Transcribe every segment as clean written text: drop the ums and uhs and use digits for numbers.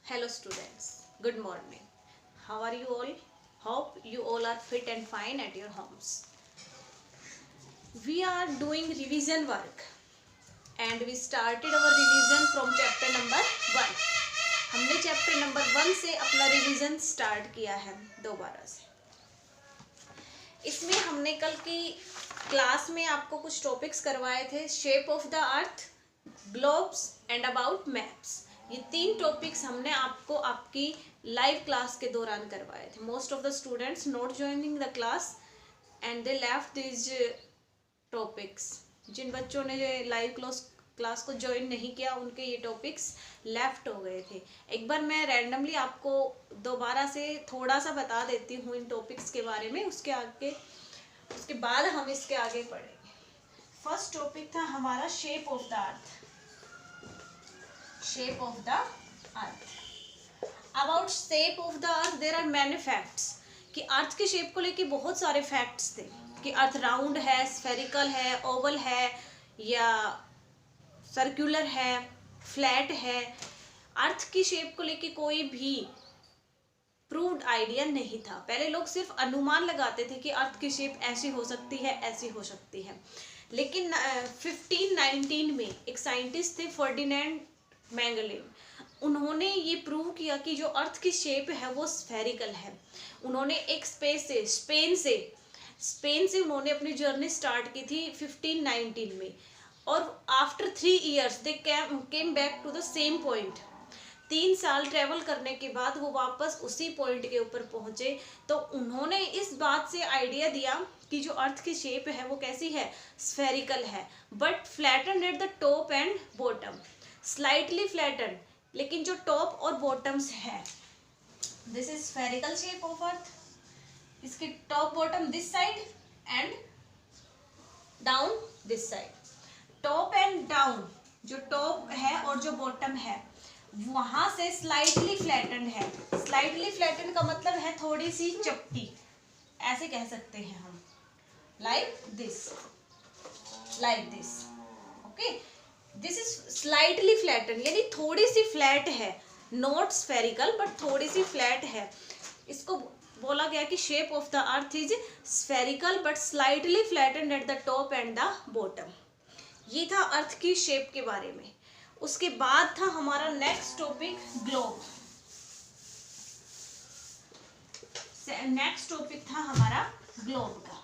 Hello students, good morning. How are you all? Hope you all are fit and fine at your homes. We are doing revision work and we started our revision from chapter number 1. हमने chapter number 1 से अपना revision start किया है दोबारा से. इसमें हमने कल की क्लास में आपको कुछ टॉपिक्स करवाए थे. Shape of the earth, globes and about maps. ये 3 टॉपिक्स हमने आपको आपकी लाइव क्लास के दौरान करवाए थे. Most of the students not joining the class and they left this topics. जिन बच्चों ने लाइव क्लास को ज्वाइन नहीं किया उनके ये टॉपिक्स लेफ्ट हो गए थे. एक बार मैं रैंडमली आपको दोबारा से थोड़ा सा बता देती हूँ इन टॉपिक्स के बारे में. उसके बाद हम इसके आगे पढ़ेंगे. फर्स्ट टॉपिक था हमारा shape of the earth. Shape of the earth. About shape of the earth there are many facts. कि अर्थ के शेप को लेके बहुत सारे फैक्ट्स थे कि अर्थ राउंड है, स्फेरिकल है, ओवल है या सर्कुलर है, फ्लैट है. अर्थ की शेप को लेके कोई भी प्रूव्ड आइडिया नहीं था. पहले लोग सिर्फ अनुमान लगाते थे कि अर्थ की शेप ऐसी हो सकती है, ऐसी हो सकती है. लेकिन 1519 में एक साइंटिस्ट थे फर्डिनेंड मैगलेन. उन्होंने ये प्रूव किया कि जो अर्थ की शेप है वो स्फेरिकल है. उन्होंने एक स्पेन से उन्होंने अपनी जर्नी स्टार्ट की थी 1519 में. और after 3 years they came back to the same point. 3 साल ट्रेवल करने के बाद वो वापस उसी पॉइंट के ऊपर पहुंचे. तो उन्होंने इस बात से आइडिया दिया कि जो अर्थ की शेप है वो कैसी है, स्फेरिकल है, but flatten at the top and bottom. Slightly flatten, लेकिन जो टॉप और बॉटम्स है, this is spherical shape of Earth. इसके top bottom this side and down this side. Top and down, जो टॉप है और जो बॉटम है वहां से स्लाइटली फ्लैटन है. स्लाइटली फ्लैटन का मतलब है थोड़ी सी चपटी, ऐसे कह सकते हैं हम, like this. Okay, this is slightly flatten, यानी थोड़ी सी फ्लैट है. नॉट स्फेरिकल बट थोड़ी सी फ्लैट है. इसको बोला गया कि shape of the earth is spherical but slightly flatten at the top and the bottom. ये था अर्थ की शेप के बारे में. उसके बाद था हमारा next topic globe. Next topic था हमारा ग्लोब का.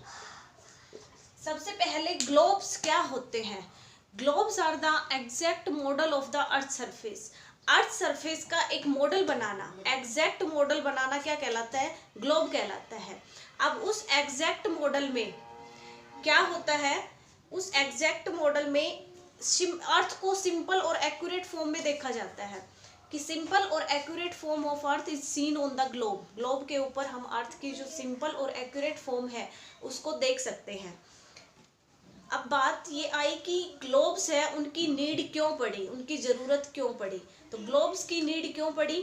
सबसे पहले ग्लोब्स क्या होते हैं. Globes are the exact model of the earth surface. Earth surface का एक मॉडल बनाना, एग्जैक्ट मॉडल बनाना क्या कहलाता है, ग्लोब कहलाता है. अब उस एग्जैक्ट मॉडल में क्या होता है, उस एग्जैक्ट मॉडल में अर्थ को सिंपल और एक्यूरेट फॉर्म में देखा जाता है. कि सिंपल और accurate form of earth is seen on the globe. Globe के ऊपर हम अर्थ की जो सिंपल और एक्यूरेट फॉर्म है उसको देख सकते हैं. अब बात ये आई कि ग्लोब्स है उनकी नीड क्यों पड़ी, उनकी ज़रूरत क्यों पड़ी. तो ग्लोब्स की नीड क्यों पड़ी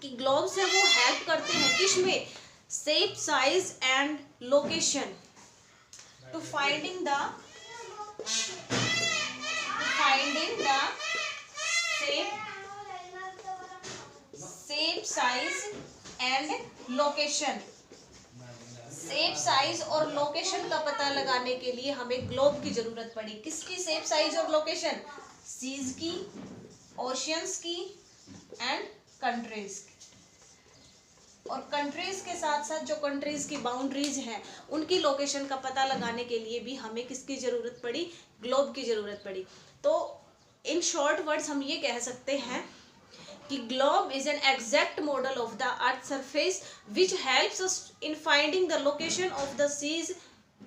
कि ग्लोब्स है वो हेल्प करते हैं किसमें, shape, size and location to finding the shape, size and location. Shape, size और लोकेशन का पता लगाने के लिए हमें ग्लोब की जरूरत पड़ी. किसकी शेप, साइज और लोकेशन, सीज की, ओशियंस की एंड कंट्रीज की. और कंट्रीज के साथ साथ जो कंट्रीज की बाउंड्रीज हैं उनकी लोकेशन का पता लगाने के लिए भी हमें किसकी जरूरत पड़ी, ग्लोब की जरूरत पड़ी. तो इन शॉर्ट वर्ड्स हम ये कह सकते हैं कि globe is an exact model of the earth surface which helps us in finding the location of the seas,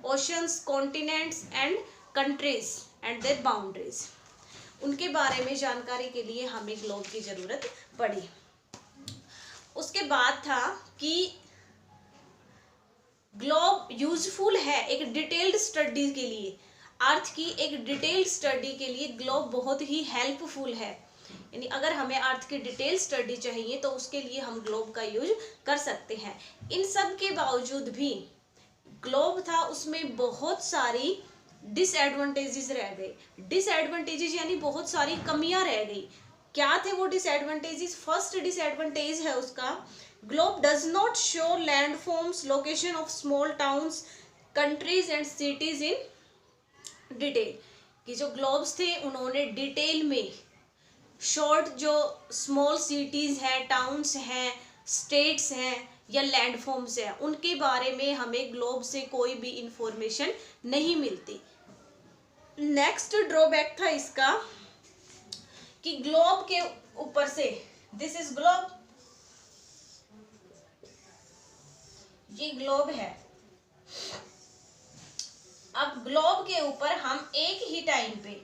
oceans, continents and countries and their boundaries. उनके बारे में जानकारी के लिए हमें ग्लोब की जरूरत पड़ी. उसके बाद था कि ग्लोब यूजफुल है एक डिटेल्ड स्टडी के लिए. अर्थ की एक डिटेल्ड स्टडी के लिए ग्लोब बहुत ही हेल्पफुल है. यानी अगर हमें अर्थ की डिटेल स्टडी चाहिए तो उसके लिए हम ग्लोब का यूज कर सकते हैं. इन सब के बावजूद भी ग्लोब था उसमें बहुत सारी डिसएडवांटेजेस रह गए. डिसएडवांटेजेस यानी बहुत सारी कमियां रह गई. क्या थे वो डिसएडवांटेजेस? फर्स्ट डिसएडवांटेज है उसका, globe does not show land forms, location of small towns, countries and cities in detail. कि जो ग्लोब्स थे उन्होंने डिटेल में शॉर्ट जो स्मॉल सिटीज हैं, टाउन्स हैं, स्टेट्स हैं या लैंडफॉर्म्स हैं, उनके बारे में हमें ग्लोब से कोई भी इंफॉर्मेशन नहीं मिलती। नेक्स्ट ड्रॉबैक था इसका कि ग्लोब के ऊपर से, दिस इज ग्लोब, ये ग्लोब है। अब ग्लोब के ऊपर हम एक ही टाइम पे,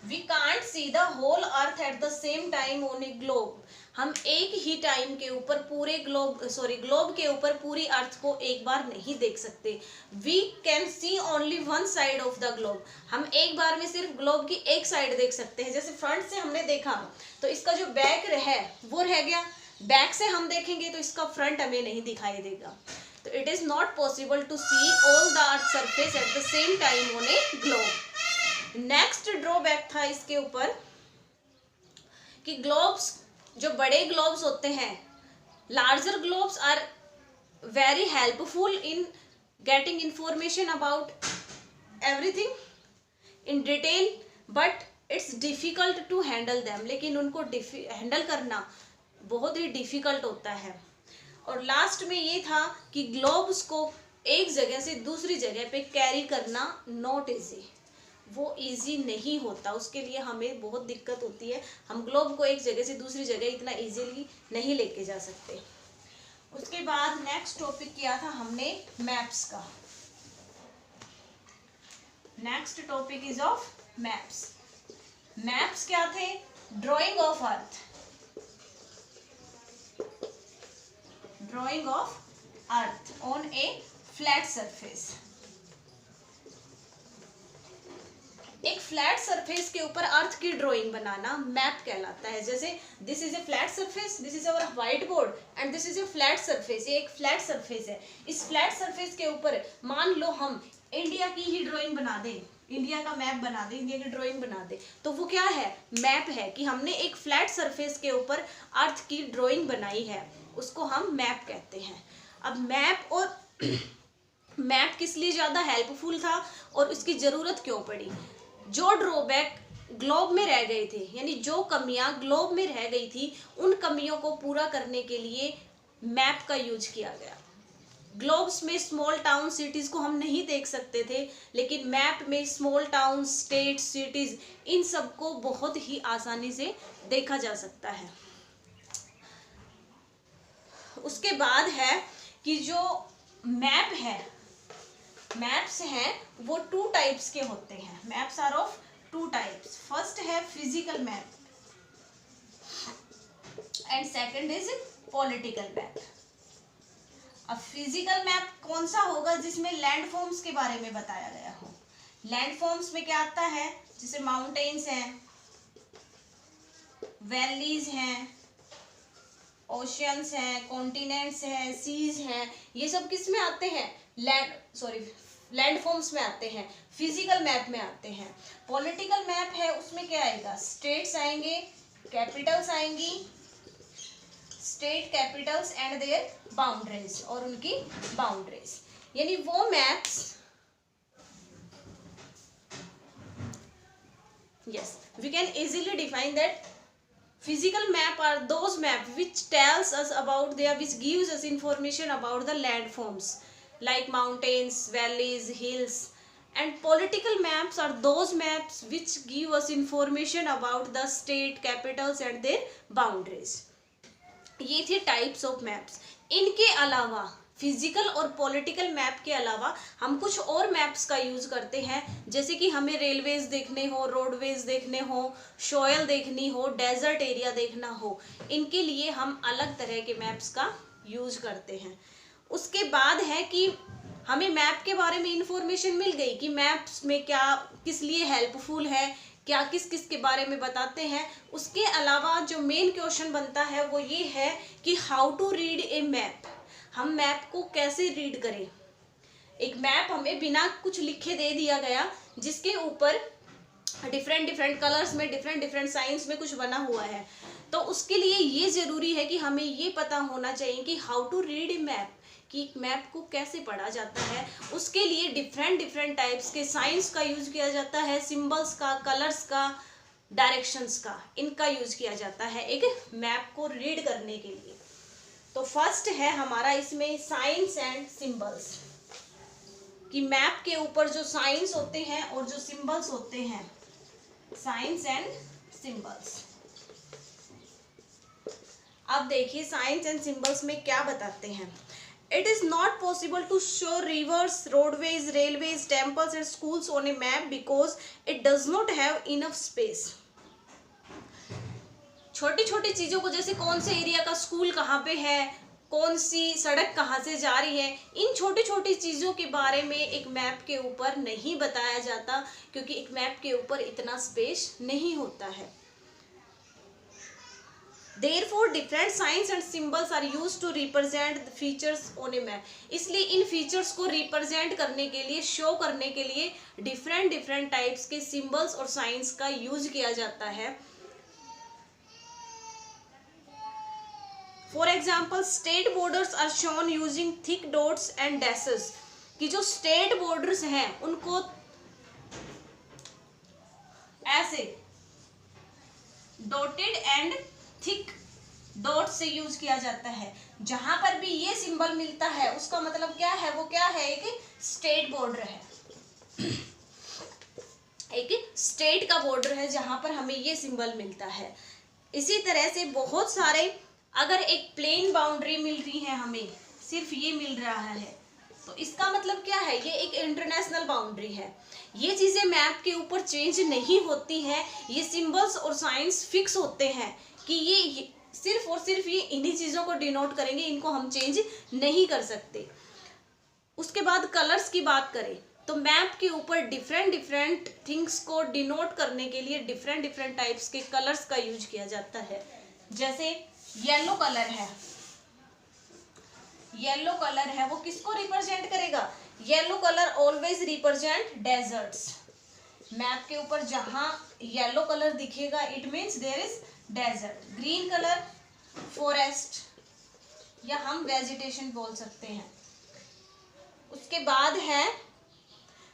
we can't see the whole earth at the same time on a globe, हम एक ही टाइम के ऊपर पूरे ग्लोब के ऊपर पूरी अर्थ को एक बार नहीं देख सकते। We can see only one side of the globe, हम एक बार में सिर्फ ग्लोब की एक साइड देख सकते हैं। जैसे फ्रंट से हमने देखा तो इसका जो बैक है वो रह गया, बैक से हम देखेंगे तो इसका फ्रंट हमें नहीं दिखाई देगा। तो it is not possible to see all the earth surface at the same time on a globe. Next drawback था इसके ऊपर कि ग्लोब्स, जो बड़े ग्लोब्स होते हैं, larger globes are very helpful in getting information about everything in detail, but it's difficult to handle them, लेकिन उनको हैंडल करना बहुत ही डिफिकल्ट होता है। और लास्ट में ये था कि ग्लोब्स को एक जगह से दूसरी जगह पे कैरी करना नॉट इजी, वो इजी नहीं होता, उसके लिए हमें बहुत दिक्कत होती है। हम ग्लोब को एक जगह से दूसरी जगह इतना इजीली नहीं लेके जा सकते। उसके बाद नेक्स्ट टॉपिक किया था हमने मैप्स का। Next topic is of maps. Maps क्या थे? Drying of earth, drying of earth on A flat surface. एक फ्लैट सरफेस के ऊपर अर्थ की ड्राइंग बनाना मैप कहलाता है। जैसे this is a flat surface, this is our white board and this is a flat surface, ये एक फ्लैट सरफेस है। इस फ्लैट सरफेस के ऊपर मान लो हम इंडिया की ही ड्राइंग बना दें, इंडिया का मैप बना दें, इंडिया की ड्राइंग बना दें, तो वो क्या है? मैप है कि हमने एक फ्लैट सरफेस के ऊपर अर्थ की ड्राइंग बनाई है, उसको हम मैप कहते हैं। अब मैप और मैप किस लिए ज़्यादा हेल्पफुल था और उसकी ज़रूरत क्यों पड़ी? जो ड्रॉबैक ग्लोब में रह गए थे, यानी जो कमियां ग्लोब में रह गई थी, उन कमियों को पूरा करने के लिए मैप का यूज किया गया। ग्लोब्स में स्मॉल टाउन सिटीज़ को हम नहीं देख सकते थे, लेकिन मैप में स्मॉल टाउन, स्टेट, सिटीज़, इन सबको बहुत ही आसानी से देखा जा सकता है। उसके बाद है कि जो मैप है, मैप्स हैं वो टू टाइप्स के होते हैं। Maps are of two types. First है physical map and second is political map. अब फिजिकल मैप कौन सा होगा? जिसमें लैंड फॉर्म्स के बारे में बताया गया हो। लैंड फॉर्म्स में क्या आता है? जैसे माउंटेन्स हैं, वैलीज हैं, ओशियंस हैं, कॉन्टिनेंट्स हैं, सीज हैं, ये सब किस में आते हैं? लैंड फॉर्म्स में आते हैं, फिजिकल मैप में आते हैं। पॉलिटिकल मैप है, उसमें क्या आएगा? स्टेट्स आएंगे, कैपिटल्स आएंगी, state capitals and their boundaries, और उनकी बाउंड्रीज, यानी वो maps, yes, we can easily define that physical map are those map which tells us about there, which gives us information about the landforms like mountains, valleys, hills. And political maps are those maps which give us information about the state capitals and their boundaries. ये थे types of maps. इनके अलावा physical और political map के अलावा हम कुछ और मैप्स का यूज़ करते हैं, जैसे कि हमें रेलवेज देखने हो, रोडवेज देखने हो, सॉइल देखनी हो, डेजर्ट एरिया देखना हो, इनके लिए हम अलग तरह के मैप्स का यूज करते हैं। उसके बाद है कि हमें मैप के बारे में इंफॉर्मेशन मिल गई कि मैप्स में क्या किस लिए हेल्पफुल है, क्या किस किस के बारे में बताते हैं। उसके अलावा जो मेन क्वेश्चन बनता है वो ये है कि how to read a map, हम मैप को कैसे रीड करें। एक मैप हमें बिना कुछ लिखे दे दिया गया, जिसके ऊपर डिफरेंट डिफरेंट कलर्स में, डिफरेंट डिफरेंट साइंस में कुछ बना हुआ है, तो उसके लिए ये ज़रूरी है कि हमें ये पता होना चाहिए कि how to read a map, कि मैप को कैसे पढ़ा जाता है। उसके लिए डिफरेंट डिफरेंट टाइप्स के साइंस का यूज किया जाता है, सिंबल्स का, कलर्स का, डायरेक्शंस का, इनका यूज किया जाता है एक मैप को रीड करने के लिए। तो फर्स्ट है हमारा इसमें साइंस एंड सिंबल्स, कि मैप के ऊपर जो साइंस होते हैं और जो सिंबल्स होते हैं, साइंस एंड सिंबल्स। अब देखिए साइंस एंड सिंबल्स में क्या बताते हैं। It is not possible to show rivers, roadways, railways, temples and schools on a map because it does not have enough space. छोटी छोटी चीजों को, जैसे कौन से एरिया का स्कूल कहाँ पे है, कौन सी सड़क कहाँ से जा रही है, इन छोटी छोटी चीज़ों के बारे में एक मैप के ऊपर नहीं बताया जाता, क्योंकि एक मैप के ऊपर इतना स्पेस नहीं होता है। Therefore, different signs and symbols are used to represent the features on a map. इसलिए इन फीचर्स को रिप्रेजेंट करने के लिए, शो करने के लिए डिफरेंट डिफरेंट टाइप्स के सिंबल्स और साइंस का यूज किया जाता है। For example, state borders are shown using thick dots and dashes, कि जो स्टेट बॉर्डर्स हैं उनको ऐसे डॉटेड एंड थिक डॉट से यूज किया जाता है। जहां पर भी ये सिंबल मिलता है उसका मतलब क्या है, वो क्या है, एक स्टेट बॉर्डर है, एक स्टेट का बॉर्डर है जहां पर हमें ये सिंबल मिलता है। इसी तरह से बहुत सारे, अगर एक प्लेन बाउंड्री मिल रही है हमें, सिर्फ ये मिल रहा है, तो इसका मतलब क्या है, ये एक इंटरनेशनल बाउंड्री है। ये चीजें मैप के ऊपर चेंज नहीं होती हैं, ये सिंबल्स और साइंस फिक्स होते हैं कि ये सिर्फ और सिर्फ ये इन्हीं चीज़ों को डिनोट करेंगे, इनको हम चेंज नहीं कर सकते। उसके बाद कलर्स की बात करें तो मैप के ऊपर डिफरेंट डिफरेंट थिंग्स को डिनोट करने के लिए डिफरेंट डिफरेंट टाइप्स के कलर्स का यूज किया जाता है। जैसे येलो कलर है, येलो कलर है, वो किसको रिप्रेजेंट करेगा, yellow colour always represent deserts. Map के ऊपर जहां येलो कलर दिखेगा it means there is desert. Green colour forest, या हम वेजिटेशन बोल सकते हैं। उसके बाद है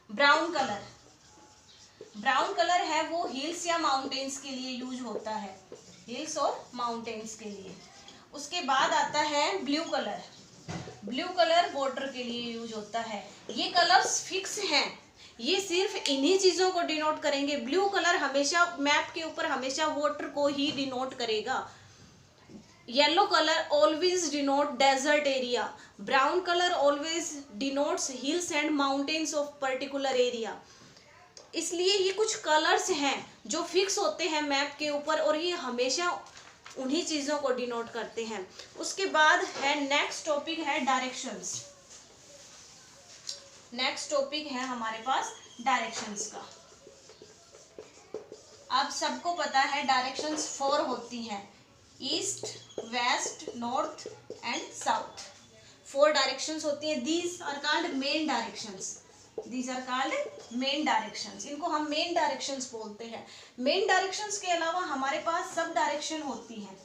ब्राउन कलर, ब्राउन कलर है वो हिल्स या माउंटेन्स के लिए यूज होता है, हिल्स और माउंटेन्स के लिए। उसके बाद आता है blue colour, blue colour water के लिए यूज होता है। ये कलर्स फिक्स हैं, ये सिर्फ इन्हीं चीज़ों को डिनोट करेंगे। ब्लू कलर हमेशा मैप के ऊपर हमेशा वाटर को ही डिनोट करेगा। Yellow colour always denote desert area, brown colour always denotes hills and mountains of particular area. इसलिए ये कुछ कलर्स हैं जो फिक्स होते हैं मैप के ऊपर और ये हमेशा उन्हीं चीज़ों को डिनोट करते हैं। उसके बाद है नेक्स्ट टॉपिक है डायरेक्शंस। नेक्स्ट टॉपिक है हमारे पास डायरेक्शंस का। अब सबको पता है डायरेक्शंस 4 होती हैं, east, west, north and south. 4 directions होती हैं। These are called main directions, these are called main directions. इनको हम मेन डायरेक्शंस बोलते हैं। मेन डायरेक्शंस के अलावा हमारे पास सब डायरेक्शन होती हैं,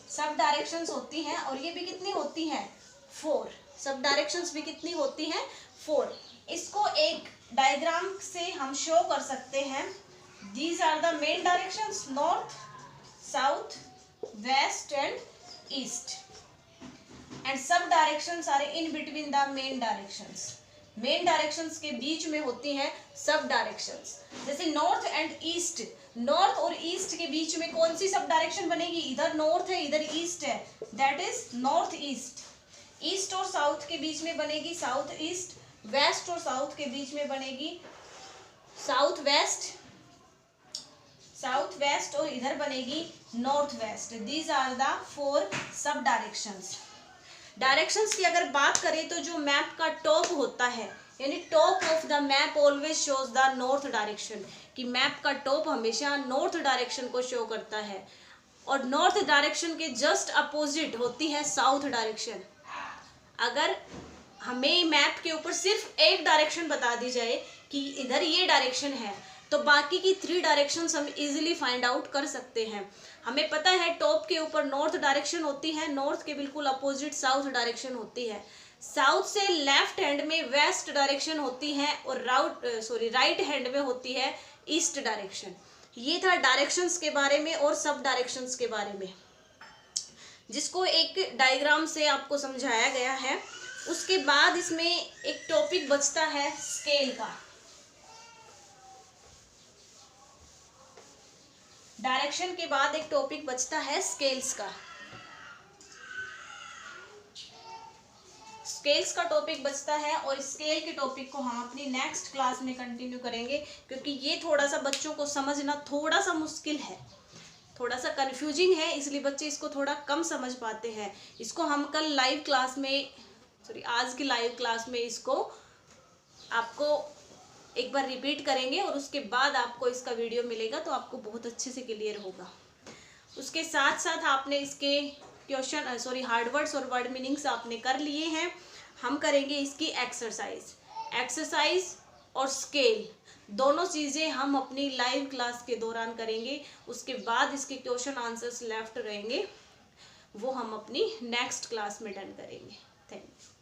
सब डायरेक्शंस होती हैं और ये भी कितनी होती हैं, 4। सब डायरेक्शंस भी कितनी होती हैं, 4। इसको एक डायग्राम से हम शो कर सकते हैं। These are the main directions, north, south, west and east, and sub directions are in between the main directions. Main directions के बीच में होती हैं सब डायरेक्शंस। जैसे नॉर्थ एंड ईस्ट, नॉर्थ और ईस्ट के बीच में कौन सी सब डायरेक्शन बनेगी, इधर नॉर्थ है इधर ईस्ट है, that is north east. East और साउथ के बीच में बनेगी साउथ ईस्ट, वेस्ट और साउथ के बीच में बनेगी साउथ वेस्ट, साउथ वेस्ट और इधर बनेगी north west. These are the 4 sub directions. Directions की अगर बात करें तो जो मैप का टॉप होता है, यानी top of the map always shows the north direction, कि मैप का टॉप हमेशा नॉर्थ डायरेक्शन को शो करता है। और नॉर्थ डायरेक्शन के जस्ट अपोजिट होती है साउथ डायरेक्शन। अगर हमें मैप के ऊपर सिर्फ एक डायरेक्शन बता दी जाए कि इधर ये डायरेक्शन है, तो बाकी की 3 डायरेक्शंस हम इजीली फाइंड आउट कर सकते हैं। हमें पता है टॉप के ऊपर नॉर्थ डायरेक्शन होती है, नॉर्थ के बिल्कुल अपोजिट साउथ डायरेक्शन होती है, साउथ से लेफ्ट हैंड में वेस्ट डायरेक्शन होती है और राइट हैंड में होती है ईस्ट डायरेक्शन। ये था डायरेक्शंस के बारे में और सब डायरेक्शंस के बारे में, जिसको एक डायग्राम से आपको समझाया गया है। उसके बाद इसमें एक टॉपिक बचता है स्केल का। डायरेक्शन के बाद एक टॉपिक बचता है स्केल्स का। स्केल्स का टॉपिक बचता है और स्केल के टॉपिक को हम अपनी नेक्स्ट क्लास में कंटिन्यू करेंगे, क्योंकि ये थोड़ा सा बच्चों को समझना थोड़ा सा मुश्किल है, थोड़ा सा कंफ्यूजिंग है, इसलिए बच्चे इसको थोड़ा कम समझ पाते हैं। इसको हम कल लाइव क्लास में आज की लाइव क्लास में इसको आपको एक बार रिपीट करेंगे और उसके बाद आपको इसका वीडियो मिलेगा, तो आपको बहुत अच्छे से क्लियर होगा। उसके साथ साथ आपने इसके क्वेश्चन हार्डवर्ड्स और वर्ड मीनिंग्स आपने कर लिए हैं। हम करेंगे इसकी एक्सरसाइज और स्केल, दोनों चीज़ें हम अपनी लाइव क्लास के दौरान करेंगे। उसके बाद इसके क्वेश्चन आंसर्स लेफ्ट रहेंगे, वो हम अपनी नेक्स्ट क्लास में डन करेंगे। Thank you.